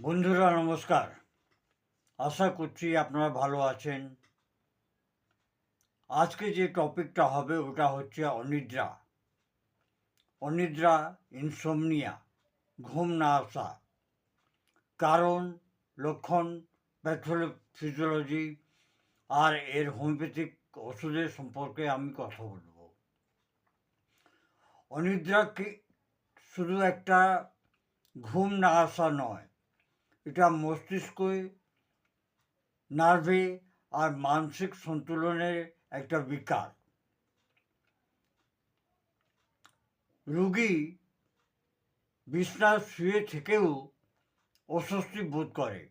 বন্ধুরা নমস্কার। আশা করছি আপনারা ভালো আছেন। আজকে যে টপিকটা হবে ওটা হচ্ছে অনিদ্রা। অনিদ্রা, ইনসোমনিয়া, ঘুম না আসা, কারণ, লক্ষণ, ফিজিওলজি আর এর হোমিওপ্যাথিক ওষুধের সম্পর্কে আমি কথা বলবো। অনিদ্রা কি শুধু একটা ঘুম না আসা নয়, এটা মস্তিষ্কে, নার্ভে আর মানসিক সন্তুলনের একটা বিকার। রোগী বিছানায় শুয়ে থেকেও অস্বস্তি বোধ করে,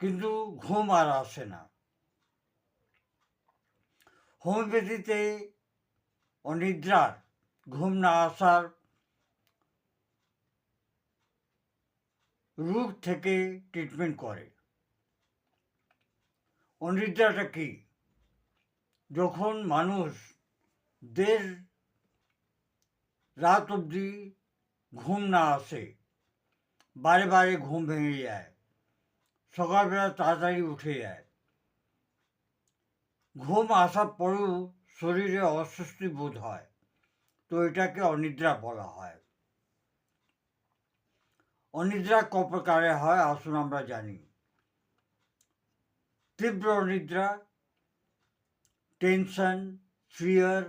কিন্তু ঘুম আর আসে না। হোমিওপ্যাথিতে অনিদ্রার, ঘুম না আসার রোগ থেকে ট্রিটমেন্ট করে। অনিদ্রাটা কি? যখন মানুষ দেড় রাত অবধি ঘুম না আসে, বারে বারে ঘুম ভেঙে যায়, সকালবেলা তাড়াতাড়ি উঠে যায়, ঘুম আসার পরেও শরীরে অস্বস্তি বোধ হয়, তো এটাকে অনিদ্রা বলা হয়। অনিদ্রা ক প্রকারে হয় আসুন আমরা জানি। তীব্র অনিদ্রা, টেনশন, ফিয়ার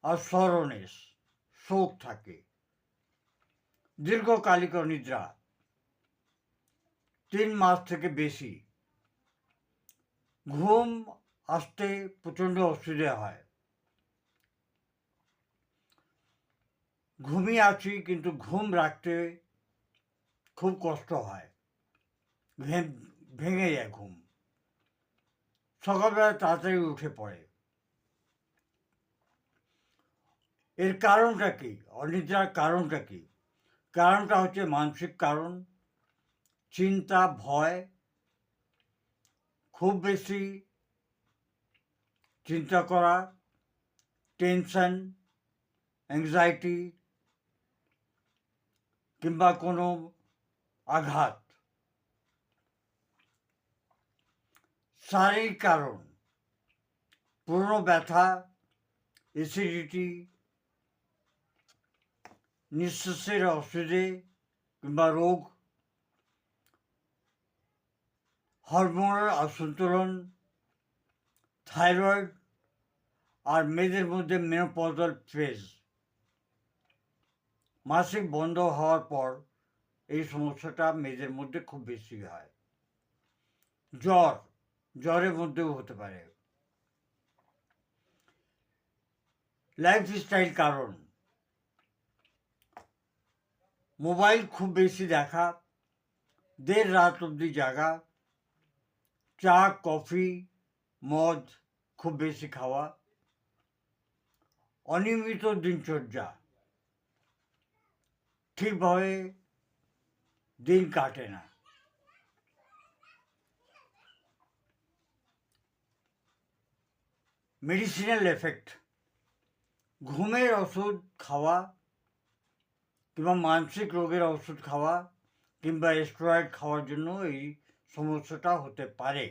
আর সরনেস, শোক থাকে। দীর্ঘকালিক অনিদ্রা, 3 মাস থেকে বেশি, ঘুম আসতে প্রচণ্ড অসুবিধা হয়। ঘুমিয়ে আছি কিন্তু ঘুম রাখতে খুব কষ্ট হয়, ভেঙে যায় ঘুম, সকালবেলা তাড়াতাড়ি উঠে পড়ে। এর কারণটা কি? অনিদ্রার কারণটা কি? কারণটা হচ্ছে মানসিক কারণ, চিন্তা, ভয়, খুব বেশি চিন্তা করা, টেনশন, অ্যাংজাইটি কিংবা কোনো আঘাত। শারীরিক কারণ, পুরনো ব্যথা, অ্যাসিডিটি, নিঃশ্বাসের অসুবিধে কিংবা রোগ, হরমোনাল অসন্তুলন, থাইরয়েড আর মেয়েদের মধ্যে মেনোপজাল ফেজ। মাসিক বন্ধ হওয়ার পর এই সমস্যাটা মেয়েদের মধ্যে খুব বেশি হয়। জ্বরের মধ্যেও হতে পারে। লাইফস্টাইল কারণ, মোবাইল খুব বেশি দেখা, দেড় রাত অবধি জাগা, চা, কফি, মদ খুব বেশি খাওয়া, অনিয়মিত দিনচর্যা, ঠিকভাবে দিন কাটে না। মেডিসিনাল এফেক্ট, ঘুমের ওষুধ খাওয়া কিংবা মানসিক রোগের ওষুধ খাওয়া কিংবা স্টেরয়েড খাওয়ার জন্য এই সমস্যাটা হতে পারে।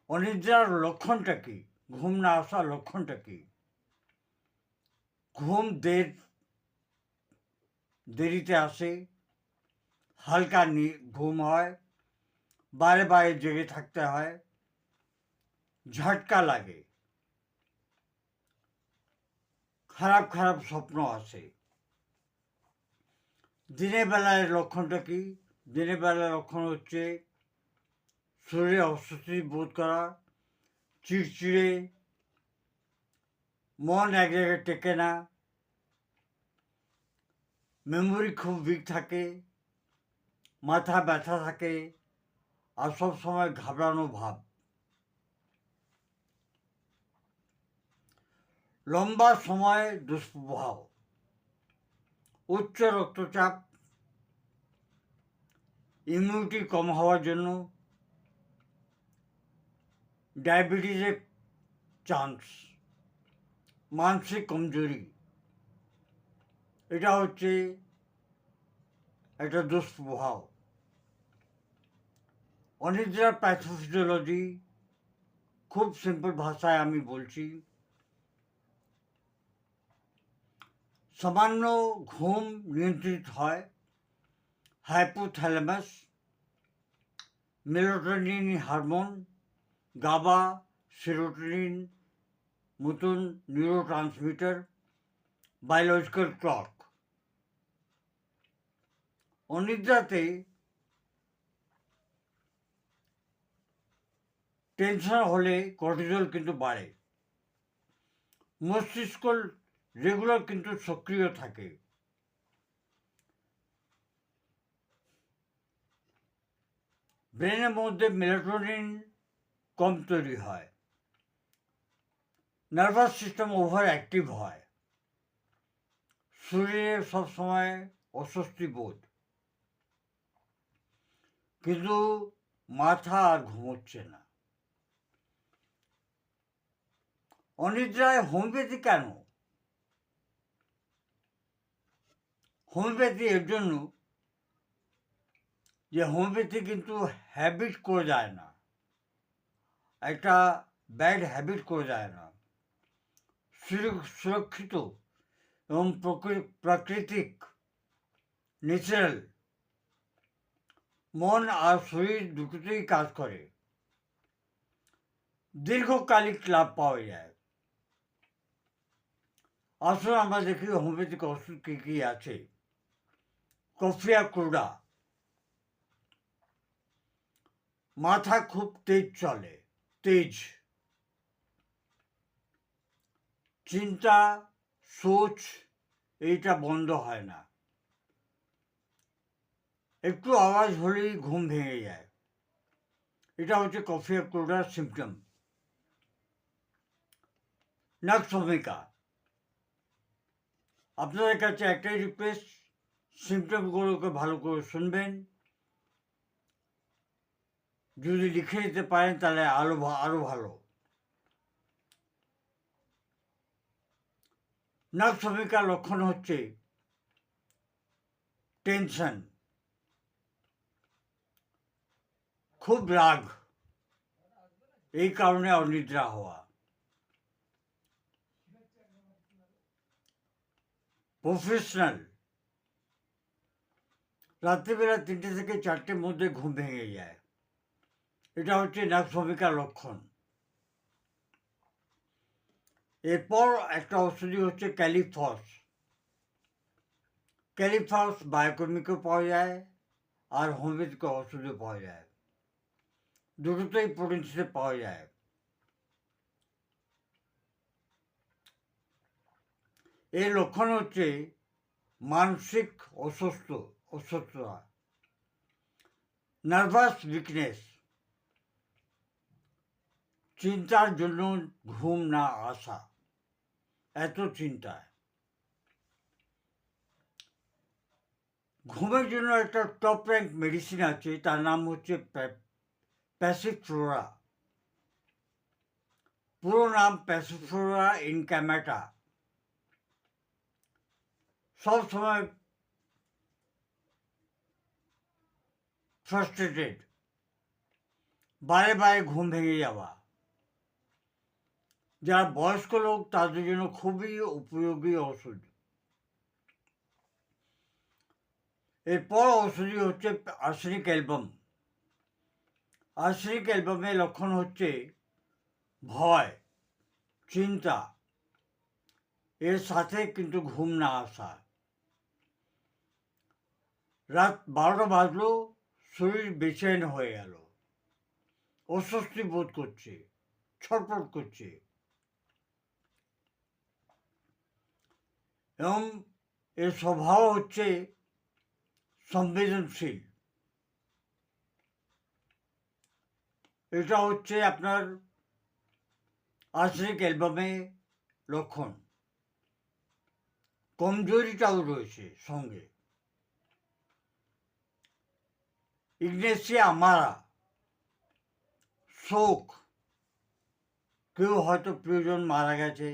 অনিদ্রার লক্ষণটা কি? ঘুম না আসার লক্ষণটা কি? ঘুম দেরিতে আসে, হালকা ঘুম হয়, বারে বারে জেগে থাকতে হয়, ঝটকা লাগে, খারাপ খারাপ স্বপ্ন আসে। দিনের বেলায় লক্ষণটা কি? দিনের বেলায় লক্ষণ হচ্ছে শরীরে অস্বস্তি বোধ করা, চিড়চিড়ে, মন এক জায়গায় টেকে না, মেমোরি খুব উইক থাকে, মাথা ব্যথা থাকে আর সবসময় ঘাবড়ানো ভাব। লম্বা সময় দুষ্প্রভাব, উচ্চ রক্তচাপ, ইমিউনিটি কম হওয়ার জন্য ডায়াবেটিসের চান্স, মানসিক কমজোরি, এটা হচ্ছে একটা দুষ্প্রভাব। অনিদ্রার প্যাথোফিজিওলজি খুব সিম্পল ভাষায় আমি বলছি, সামান্য ঘুম নিয়ন্ত্রিত হয় হাইপোথ্যালামাস, মেলাটোনিন হরমোন, গাবা, সেরোটোনিন মতন নিউরোট্রান্সমিটার, বায়োলজিক্যাল ক্লক। অনিদ্রাতে টেনশন হলে কর্টিজল কিন্তু বাড়ে, মস্তিষ্ক রেগুলার কিন্তু সক্রিয় থাকে, ব্রেনের মধ্যে মেলাটোনিন কম তৈরি হয়, নার্ভাস সিস্টেম ওভার অ্যাক্টিভ হয়, শরীরে সবসময় অস্বস্তি বোধ, কিন্তু মাথা আর ঘুমোচ্ছে না। অনিদ্রায় হোমিওপ্যাথি কেন? হোমিওপ্যাথি এর জন্য যে হোমিওপ্যাথি কিন্তু হ্যাবিট করে যায় না, একটা ব্যাড হ্যাবিট করে যায় না, সুরক্ষিত এবং প্রাকৃতিক, ন্যাচারাল, মন আর শরীর দুটোতেই কাজ করে, দীর্ঘকালিক লাভ পাওয়া যায়। আসলে আমরা দেখি হোমিওপ্যাথিক ওষুধ কী কী আছে। কফিয়া ক্রুডা, মাথা খুব তেজ চলে, তেজ, চিন্তা, সোচ এইটা বন্ধ হয় না, একটু আওয়াজ হলেই ঘুম ভেঙে যায়, এটা হচ্ছে কফিয়া ক্রুডার সিমটম। নার্ভ ভূমিকা, আপনাদের কাছে একটাই রিকোয়েস্ট, সিমটমগুলোকে ভালো করে শুনবেন, যদি লিখে নিতে পারেন তাহলে আরও ভালো। নার্ভ ভূমিকার লক্ষণ হচ্ছে টেনশন, খুব রাগ, এই কারণে অনিদ্রা হওয়া, প্রফেশনাল, রাত্রিবেলা 3টে থেকে 4টের মধ্যে ঘুম ভেঙে যায়, এটা হচ্ছে নার্ভ ভূমিকার লক্ষণ। এরপর একটা ওষুধই হচ্ছে ক্যালিফস। ক্যালিফস বায়োকেমিকও পাওয়া যায় আর হোমিওপ্যাথিক ওষুধও পাওয়া যায়, দুটোতেই পোটেন্সিতে পাওয়া যায়। এর লক্ষণ হচ্ছে মানসিক অসুস্থতা, নার্ভাস উইকনেস, চিন্তার জন্য ঘুম না আসা, এত চিন্তা। ঘুমের জন্য একটা টপ র্যাঙ্ক মেডিসিন আছে, তার নাম হচ্ছে প্যাসিফ্লোরা, পুরো নাম প্যাসিফ্লোরা ইনক্যামেটা। সব সময় ফ্রাস্ট্রেটেড, বারে বারে ঘুম ভেঙে যাওয়া, যারা বয়স্ক লোক তাদের জন্য খুবই উপযোগী ওষুধ। এরপর ওষুধই হচ্ছে আর্সেনিক অ্যালবাম। আর্সেনিক অ্যালবামের লক্ষণ হচ্ছে ভয়, চিন্তা, এর সাথে কিন্তু ঘুম না আসা, রাত 12টা বাজলো, শরীর বেচেন হয়ে গেল, অস্বস্তি বোধ করছে, ছটফট করছে, এবং এর স্বভাব হচ্ছে সংবেদনশীল। এটা হচ্ছে আপনার আর্সেনিক অ্যালবামের লক্ষণ। কমজোরিটাও রয়েছে সঙ্গে। ইগনেসিয়া আমারা, শোক, কেউ হয়তো প্রিয়জন মারা গেছে,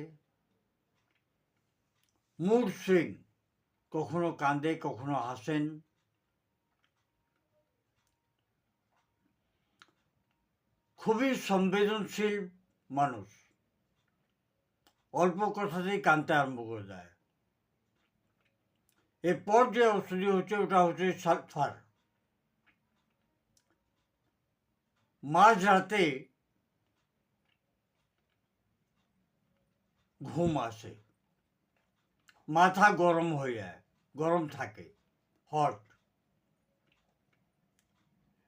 মুড সুইং, কখনো কাঁদে কখনো হাসেন, খুবই সংবেদনশীল মানুষ, অল্প কথাতেই কাঁদতে আরম্ভ করে দেয়। এরপর যে ওষুধি হচ্ছে ওটা হচ্ছে সালফার। মাঝরাতে ঘুম আসে, মাথা গরম হয়ে যায়, গরম থাকে, হট,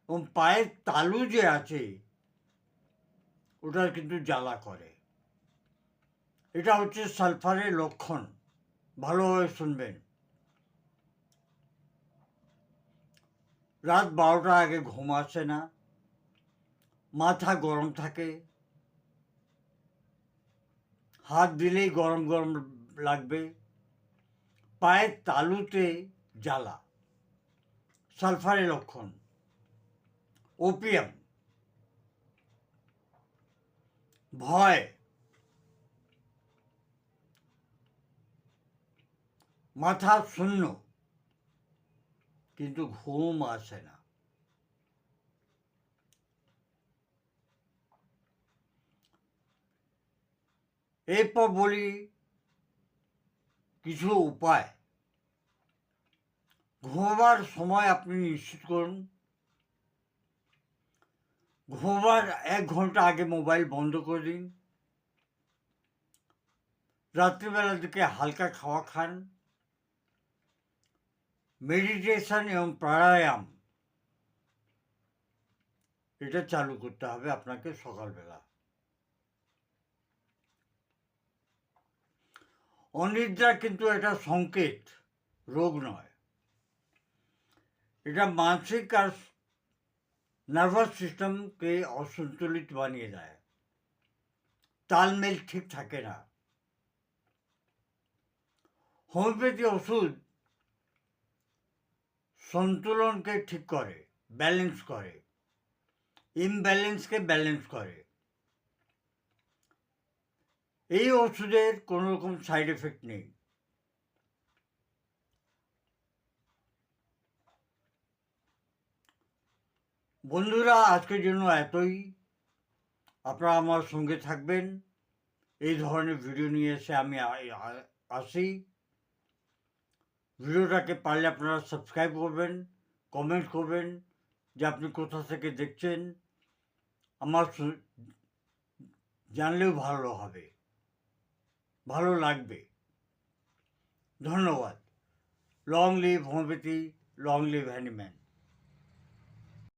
এবং পায়ের তালু যে আছে ওটা কিন্তু জ্বালা করে। এটা হচ্ছে সালফারের লক্ষণ, ভালোভাবে শুনবেন। রাত 12টার আগে ঘুম আসে না, মাথা গরম থাকে, হাত দিলেই গরম গরম লাগবে, পায়ের তালুতে জ্বালা, সালফারের লক্ষণ। ওপিয়াম, ভয়, মাথা শূন্য, কিন্তু ঘুম আসে না। এরপর বলি কিছু উপায়। ঘুমাবার সময় আপনি নিশ্চিত করুন ঘুমাবার 1 ঘন্টা আগে মোবাইল বন্ধ করে দিন। রাত্রিবেলার দিকে হালকা খাওয়া খান। মেডিটেশন এবং প্রাণায়াম এটা চালু করতে হবে আপনাকে সকালবেলা। অনিদ্রা কিন্তু এটা সংকেত, রোগ নয়। এটা মানসিক আর নার্ভাস সিস্টেমকে অসন্তুলিত বানিয়ে দেয়, তালমেল ঠিক থাকে না। হোমিওপ্যাথি ওষুধ সন্তুলনকে ঠিক করে, ব্যালেন্স করে, ইমব্যালেন্সকে ব্যালেন্স করে। এই ওষুধের কোনো রকম সাইড এফেক্ট নেই। বন্ধুরা, আজকের জন্য এতই। আপনারা আমার সঙ্গে থাকবেন, এই ধরনের ভিডিও নিয়ে এসে আমি আসি। ভিডিওটাকে পারলে আপনারা সাবস্ক্রাইব করবেন, কমেন্ট করবেন যে আপনি কোথা থেকে দেখছেন। আমার জানলেও ভালো হবে, ভালো লাগবে। ধন্যবাদ। Long live homeopathy, long live Hahnemann.